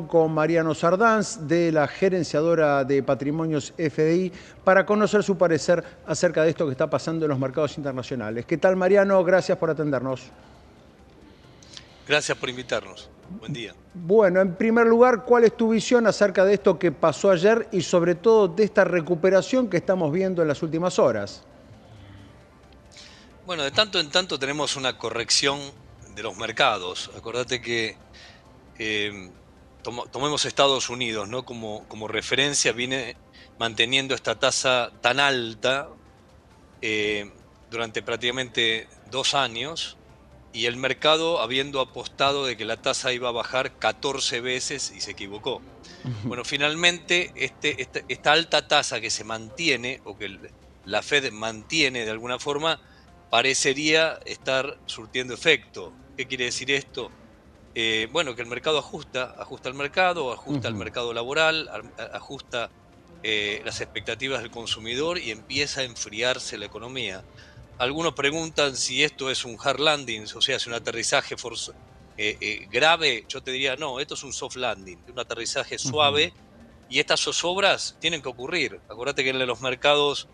Con Mariano Sardanz, de la gerenciadora de patrimonios FDI, para conocer su parecer acerca de esto que está pasando en los mercados internacionales. ¿Qué tal, Mariano? Gracias por atendernos. Gracias por invitarnos. Buen día. Bueno, en primer lugar, ¿cuál es tu visión acerca de esto que pasó ayer y sobre todo de esta recuperación que estamos viendo en las últimas horas? Bueno, de tanto en tanto tenemos una corrección de los mercados. Acordate que tomemos Estados Unidos, ¿no? Como referencia, viene manteniendo esta tasa tan alta eh, durante prácticamente 2 años, y el mercado habiendo apostado de que la tasa iba a bajar 14 veces y se equivocó. Bueno, finalmente esta alta tasa que se mantiene, o que la Fed mantiene de alguna forma, parecería estar surtiendo efecto. ¿Qué quiere decir esto? Bueno, que el mercado ajusta al mercado, ajusta al mercado laboral, ajusta las expectativas del consumidor y empieza a enfriarse la economía. Algunos preguntan si esto es un hard landing, o sea, si un aterrizaje grave. Yo te diría, no, esto es un soft landing, un aterrizaje suave, y estas zozobras tienen que ocurrir. Acordate que en los mercados,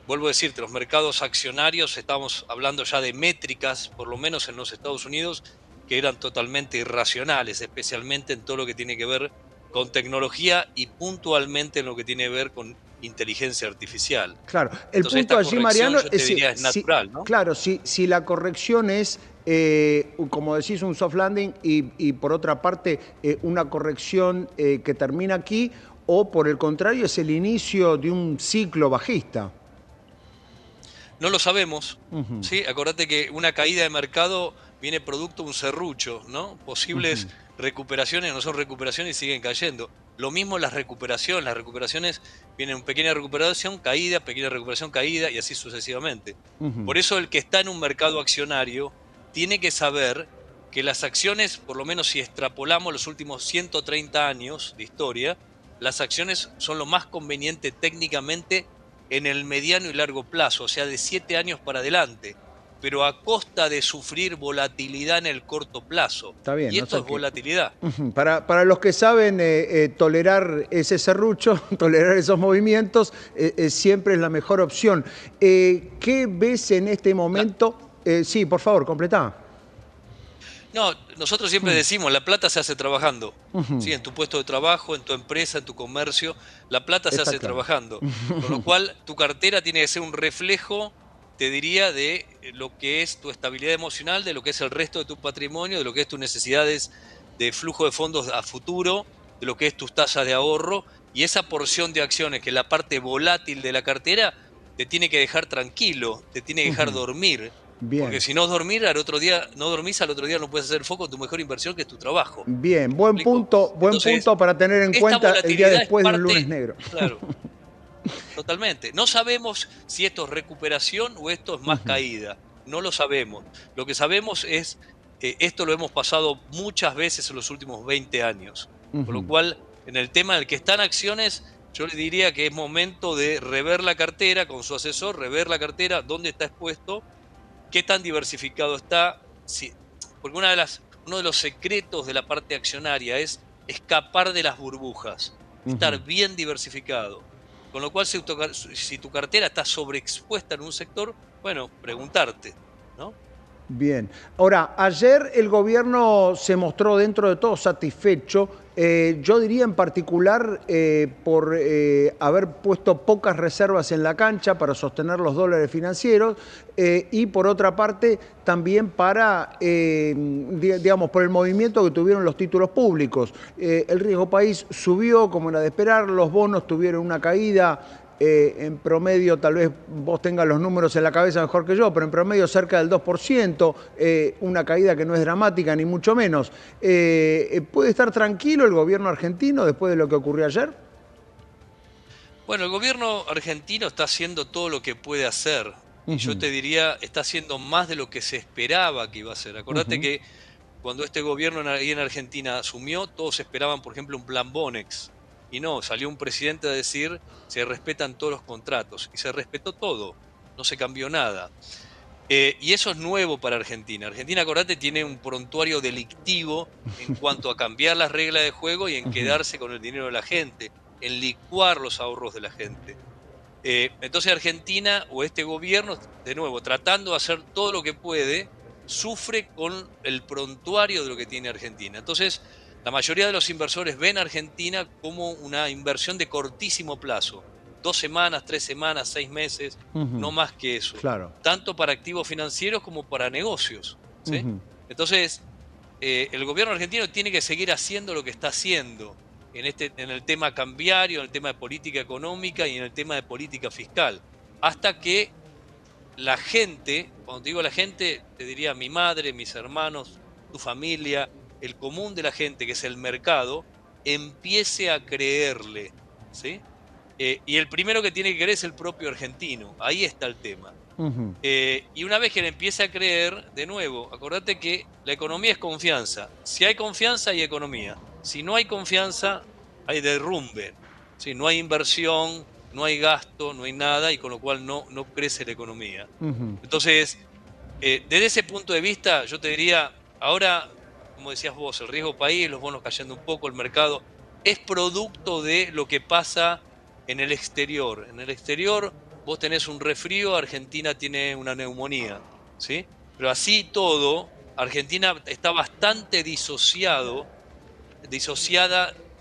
vuelvo a decirte, los mercados accionarios, estamos hablando ya de métricas, por lo menos en los Estados Unidos, que eran totalmente irracionales, especialmente en todo lo que tiene que ver con tecnología y puntualmente en lo que tiene que ver con inteligencia artificial. Claro, el Entonces punto esta allí, corrección, Mariano, yo te es diría, es natural, ¿no? claro, si la corrección es, como decís, un soft landing y por otra parte una corrección que termina aquí, o por el contrario es el inicio de un ciclo bajista. No lo sabemos, ¿sí? Acordate que una caída de mercado viene producto de un serrucho, ¿no? Posibles recuperaciones no son recuperaciones y siguen cayendo. Lo mismo las recuperaciones vienen una pequeña recuperación, caída, y así sucesivamente. Por eso el que está en un mercado accionario tiene que saber que las acciones, por lo menos si extrapolamos los últimos 130 años de historia, las acciones son lo más conveniente técnicamente en el mediano y largo plazo, o sea, de 7 años para adelante, pero a costa de sufrir volatilidad en el corto plazo. Está bien, Y o esto sea es que volatilidad. para los que saben tolerar ese serrucho, tolerar esos movimientos, siempre es la mejor opción. ¿Qué ves en este La- momento? Sí, por favor, completá. no, nosotros siempre decimos, la plata se hace trabajando. ¿Sí? En tu puesto de trabajo, en tu empresa, en tu comercio, la plata se Está hace claro. trabajando. Con lo cual, tu cartera tiene que ser un reflejo, te diría, de lo que es tu estabilidad emocional, de lo que es el resto de tu patrimonio, de lo que es tus necesidades de flujo de fondos a futuro, de lo que es tus tasas de ahorro, y esa porción de acciones, que es la parte volátil de la cartera, te tiene que dejar tranquilo, te tiene que dejar dormir. Porque Bien, si no dormir al otro día, no dormís al otro día, no puedes hacer foco en tu mejor inversión, que es tu trabajo. bien, ¿Me explico? buen Entonces, punto para tener en esta cuenta el día volatilidad es después de un lunes parte, negro. claro, totalmente. No sabemos si esto es recuperación o esto es más caída. No lo sabemos. Lo que sabemos es, esto lo hemos pasado muchas veces en los últimos 20 años. Con lo cual, en el tema del que están acciones, yo le diría que es momento de rever la cartera con su asesor, rever la cartera, dónde está expuesto, qué tan diversificado está. Porque uno de los secretos de la parte accionaria es escapar de las burbujas, estar bien diversificado. Con lo cual, si tu cartera está sobreexpuesta en un sector, bueno, preguntarte, ¿no? Bien. Ahora, ayer el gobierno se mostró dentro de todo satisfecho, yo diría en particular por haber puesto pocas reservas en la cancha para sostener los dólares financieros y por otra parte también para, digamos, por el movimiento que tuvieron los títulos públicos. El riesgo país subió como era de esperar, los bonos tuvieron una caída en promedio, tal vez vos tengas los números en la cabeza mejor que yo, pero en promedio cerca del 2%, una caída que no es dramática ni mucho menos. ¿Puede estar tranquilo el gobierno argentino después de lo que ocurrió ayer? Bueno, el gobierno argentino está haciendo todo lo que puede hacer. Y yo te diría, está haciendo más de lo que se esperaba que iba a hacer. Acordate que cuando este gobierno ahí en Argentina asumió, todos esperaban, por ejemplo, un plan Bonex. Y no, salió un presidente a decir, se respetan todos los contratos. Y se respetó todo, no se cambió nada. Y eso es nuevo para Argentina. Argentina, acordate, tiene un prontuario delictivo en cuanto a cambiar las reglas de juego y en Ujú. quedarse con el dinero de la gente, en licuar los ahorros de la gente. Entonces Argentina o este gobierno, de nuevo, tratando de hacer todo lo que puede, sufre con el prontuario de lo que tiene Argentina. Entonces, la mayoría de los inversores ven a Argentina como una inversión de cortísimo plazo, 2 semanas, 3 semanas, 6 meses, no Ujú. más que eso, Claro. tanto para activos financieros como para negocios, ¿sí? Ujú. Entonces, el gobierno argentino tiene que seguir haciendo lo que está haciendo en el tema cambiario, en el tema de política económica y en el tema de política fiscal, hasta que la gente, cuando te digo la gente, te diría mi madre, mis hermanos, tu familia, el común de la gente, que es el mercado, empiece a creerle, ¿sí? Y el primero que tiene que creer es el propio argentino, ahí está el tema. Ujú. Y una vez que le empiece a creer, de nuevo, acordate que la economía es confianza. Si hay confianza, hay economía. Si no hay confianza, hay derrumbe. ¿Sí? No hay inversión, no hay gasto, no hay nada, y con lo cual no crece la economía. Ujú. Entonces, desde ese punto de vista, yo te diría, ahora, como decías vos, el riesgo país, los bonos cayendo un poco, el mercado, es producto de lo que pasa en el exterior. En el exterior vos tenés un resfrío, Argentina tiene una neumonía, ¿sí? Pero así todo, Argentina está bastante disociada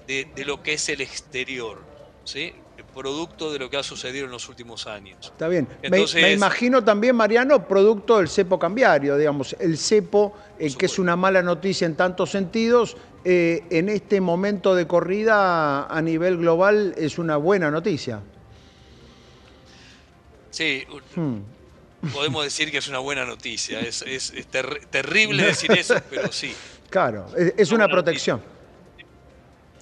de lo que es el exterior, ¿sí? El producto de lo que ha sucedido en los últimos años. Está bien. Me Entonces, imagino también, Mariano, producto del cepo cambiario, digamos, el cepo, por que es supuesto. una mala noticia en tantos sentidos, en este momento de corrida a nivel global es una buena noticia. Sí, Hmm. podemos decir que es una buena noticia. Es terrible decir eso, pero sí, Claro, es es una una buena noticia. protección.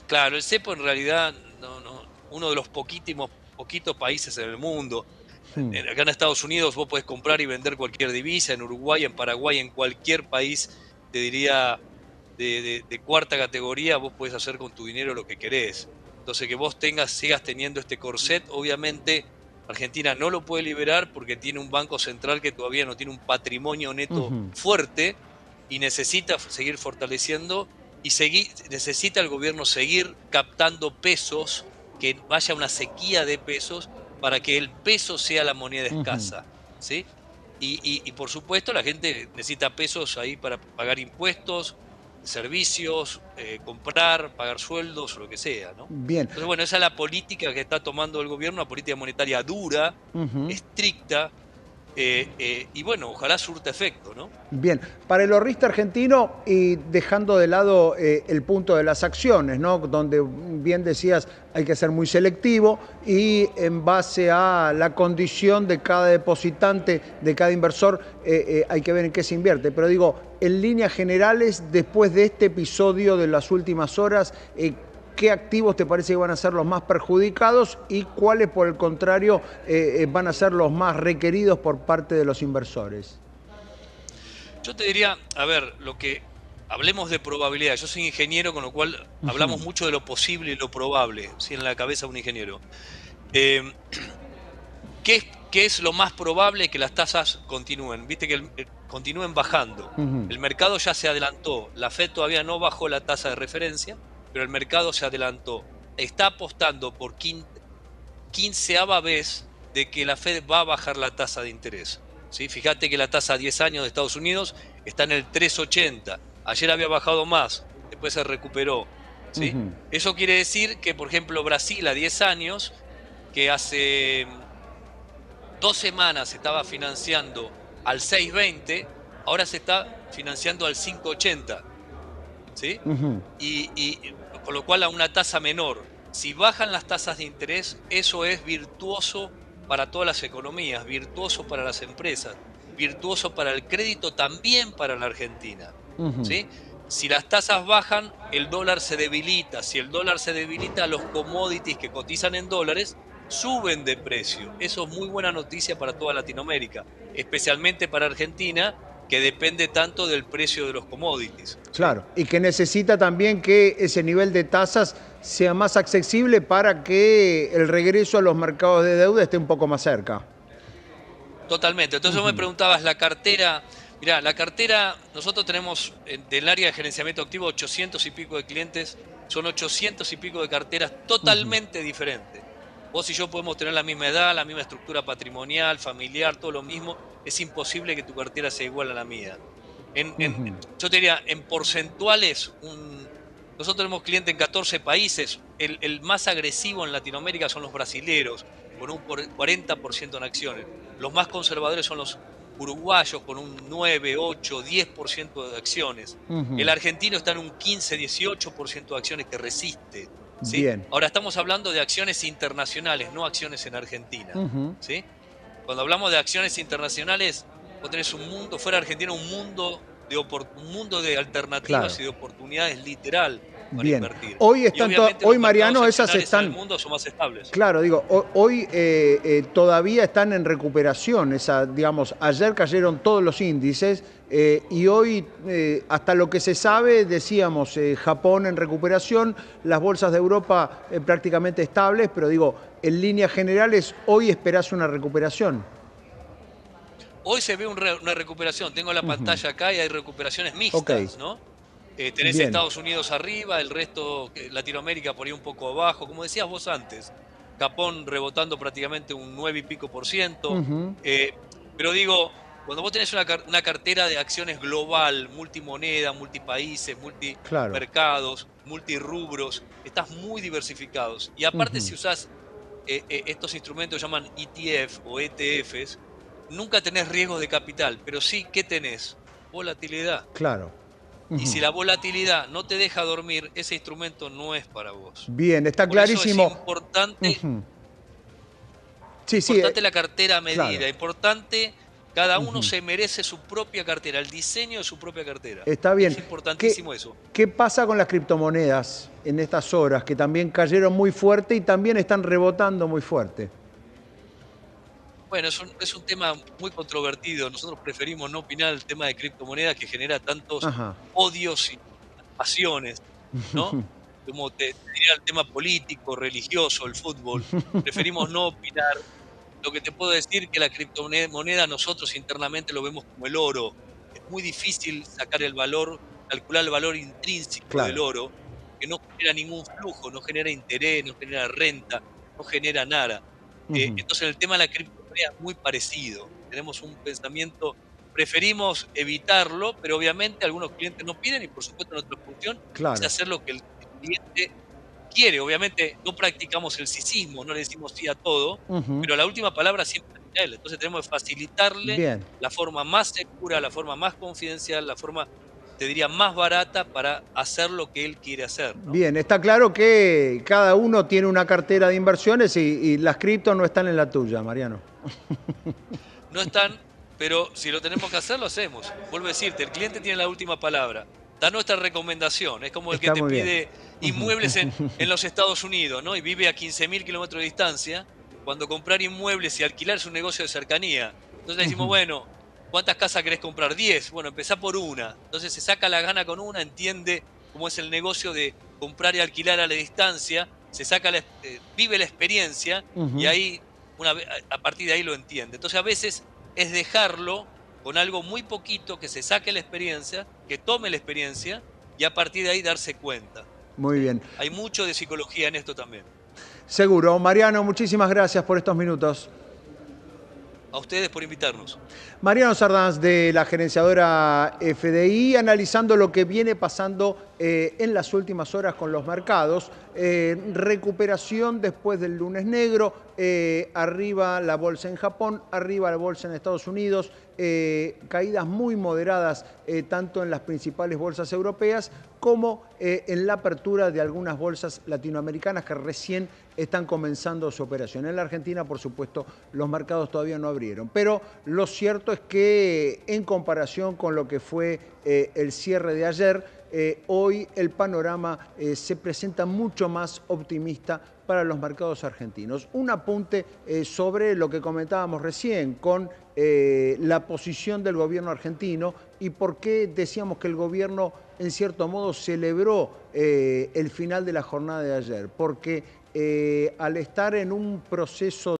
Claro, el cepo en realidad, uno de los poquitos países en el mundo. Hmm. Acá en Estados Unidos vos podés comprar y vender cualquier divisa, en Uruguay, en Paraguay, en cualquier país, te diría, de cuarta categoría, vos podés hacer con tu dinero lo que querés. Entonces, que vos sigas teniendo este corset, obviamente Argentina no lo puede liberar porque tiene un banco central que todavía no tiene un patrimonio neto Ujú. fuerte y necesita seguir fortaleciendo y necesita el gobierno seguir captando pesos, que vaya una sequía de pesos para que el peso sea la moneda Ujú. escasa, ¿sí? Y por supuesto la gente necesita pesos ahí para pagar impuestos, servicios, comprar, pagar sueldos o lo que sea, ¿no? Bien. Entonces, bueno, esa es la política que está tomando el gobierno, una política monetaria dura, Ujú. estricta, y bueno, ojalá surta efecto, ¿no? Bien, para el ahorrista argentino y dejando de lado el punto de las acciones, ¿no? Donde bien decías hay que ser muy selectivo y en base a la condición de cada depositante, de cada inversor, hay que ver en qué se invierte. Pero digo, en líneas generales, después de este episodio de las últimas horas, ¿qué activos te parece que van a ser los más perjudicados y cuáles, por el contrario, van a ser los más requeridos por parte de los inversores? Yo te diría, a ver, hablemos de probabilidad. Yo soy ingeniero, con lo cual hablamos Ujú. mucho de lo posible y lo probable, ¿sí? En la cabeza de un ingeniero. Eh, ¿qué es lo más probable? Que las tasas continúen, viste que continúen bajando. Ujú. El mercado ya se adelantó. La Fed todavía no bajó la tasa de referencia, pero el mercado se adelantó. Está apostando por quinceava vez de que la Fed va a bajar la tasa de interés. ¿Sí? Fíjate que la tasa a 10 años de Estados Unidos está en el 3,80. Ayer había bajado más, después se recuperó. ¿Sí? Ujú. Eso quiere decir que, por ejemplo, Brasil a 10 años, que hace 2 semanas se estaba financiando al 6,20, ahora se está financiando al 5,80. ¿Sí? Ujú. Con lo cual a una tasa menor. Si bajan las tasas de interés, eso es virtuoso para todas las economías, virtuoso para las empresas, virtuoso para el crédito, también para la Argentina. Ujú. ¿Sí? Si las tasas bajan, el dólar se debilita. Si el dólar se debilita, los commodities que cotizan en dólares suben de precio. Eso es muy buena noticia para toda Latinoamérica, especialmente para Argentina, que depende tanto del precio de los commodities. ¿Sí? Claro, y que necesita también que ese nivel de tasas sea más accesible para que el regreso a los mercados de deuda esté un poco más cerca. Totalmente. Entonces vos me preguntabas, la cartera, mirá, la cartera, nosotros tenemos del área de gerenciamiento activo 800 y pico de clientes, son 800 y pico de carteras totalmente diferentes. Vos y yo podemos tener la misma edad, la misma estructura patrimonial, familiar, todo lo mismo. Es imposible que tu cartera sea igual a la mía. Yo te diría, en porcentuales, nosotros tenemos clientes en 14 países. El más agresivo en Latinoamérica son los brasileros, con un 40% en acciones. Los más conservadores son los uruguayos, con un 9, 8, 10% de acciones. El argentino está en un 15, 18% de acciones que resiste. ¿Sí? Bien. Ahora estamos hablando de acciones internacionales, no acciones en Argentina. ¿Sí? Cuando hablamos de acciones internacionales, vos tenés un mundo, fuera de Argentina, un mundo de alternativas Claro. y de oportunidades literal para Bien. invertir. Hoy Y están, obviamente hoy los mercados Mariano, esas accionarios en el están, mundo son más estables. claro, digo, hoy todavía están en recuperación. Digamos, ayer cayeron todos los índices y hoy, hasta lo que se sabe, decíamos, Japón en recuperación, las bolsas de Europa prácticamente estables, pero digo, en líneas generales, hoy esperás una recuperación. Hoy se ve una recuperación. Tengo la pantalla acá y hay recuperaciones Ok, mixtas, ¿no? Tenés bien. Estados Unidos arriba, el resto, Latinoamérica por ahí un poco abajo. Como decías vos antes, Japón rebotando prácticamente un 9 y pico por ciento. Pero digo, cuando vos tenés una cartera de acciones global, multimoneda, multipaíses, Claro. multimercados, multirrubros, estás muy diversificados. Y aparte si usás estos instrumentos que llaman ETF o ETFs, nunca tenés riesgo de capital, pero sí, ¿qué tenés? Volatilidad. Claro. Y si la volatilidad no te deja dormir, ese instrumento no es para vos. Bien, está Por eso es clarísimo. importante, Sí, sí, la cartera a claro. medida, importante, cada uno se merece su propia cartera, el diseño de su propia cartera. Está bien. Es importantísimo eso. ¿Qué pasa con las criptomonedas en estas horas que también cayeron muy fuerte y también están rebotando muy fuerte? Bueno, es un tema muy controvertido. Nosotros preferimos no opinar el tema de criptomonedas que genera tantos Ajá. odios y pasiones, ¿no? Como te diría el tema político, religioso, el fútbol. Preferimos no opinar. Lo que te puedo decir que la criptomoneda nosotros internamente lo vemos como el oro. Es muy difícil sacar el valor, calcular el valor intrínseco del Claro. oro, que no genera ningún flujo, no genera interés, no genera renta, no genera nada. Entonces el tema de la criptomoneda es muy parecido. Tenemos un pensamiento, preferimos evitarlo, pero obviamente algunos clientes nos piden y por supuesto nuestra función es Claro. hacer lo que el cliente quiere. Obviamente no practicamos el sicismo, no le decimos sí a todo, pero la última palabra siempre es de él. Entonces tenemos que facilitarle Bien. la forma más segura, la forma más confidencial, la forma, te diría, más barata para hacer lo que él quiere hacer, ¿no? Bien, está claro que cada uno tiene una cartera de inversiones y las criptos no están en la tuya, Mariano. No están, pero si lo tenemos que hacer, lo hacemos. Vuelvo a decirte, el cliente tiene la última palabra. Da nuestra recomendación. Es como el que Está te muy bien. pide inmuebles en los Estados Unidos, ¿no? Y vive a 15.000 kilómetros de distancia. Cuando comprar inmuebles y alquilar es un negocio de cercanía. Entonces le decimos, bueno, ¿cuántas casas querés comprar? 10. Bueno, empezá por una. Entonces se saca la gana con una, entiende cómo es el negocio de comprar y alquilar a la distancia, vive la experiencia y ahí a partir de ahí lo entiende. Entonces a veces es dejarlo con algo muy poquito, que se saque la experiencia, que tome la experiencia y a partir de ahí darse cuenta. Muy ¿Sí? bien. Hay mucho de psicología en esto también. Seguro. Mariano, muchísimas gracias por estos minutos. A ustedes por invitarnos. Mariano Sardans de la gerenciadora FDI, analizando lo que viene pasando en las últimas horas con los mercados. Recuperación después del lunes negro, arriba la bolsa en Japón, arriba la bolsa en Estados Unidos, caídas muy moderadas tanto en las principales bolsas europeas como en la apertura de algunas bolsas latinoamericanas que recién están comenzando su operación. En la Argentina, por supuesto, los mercados todavía no abrieron, pero lo cierto es que en comparación con lo que fue el cierre de ayer, hoy el panorama se presenta mucho más optimista para los mercados argentinos. Un apunte sobre lo que comentábamos recién con la posición del gobierno argentino y por qué decíamos que el gobierno en cierto modo celebró el final de la jornada de ayer, porque al estar en un proceso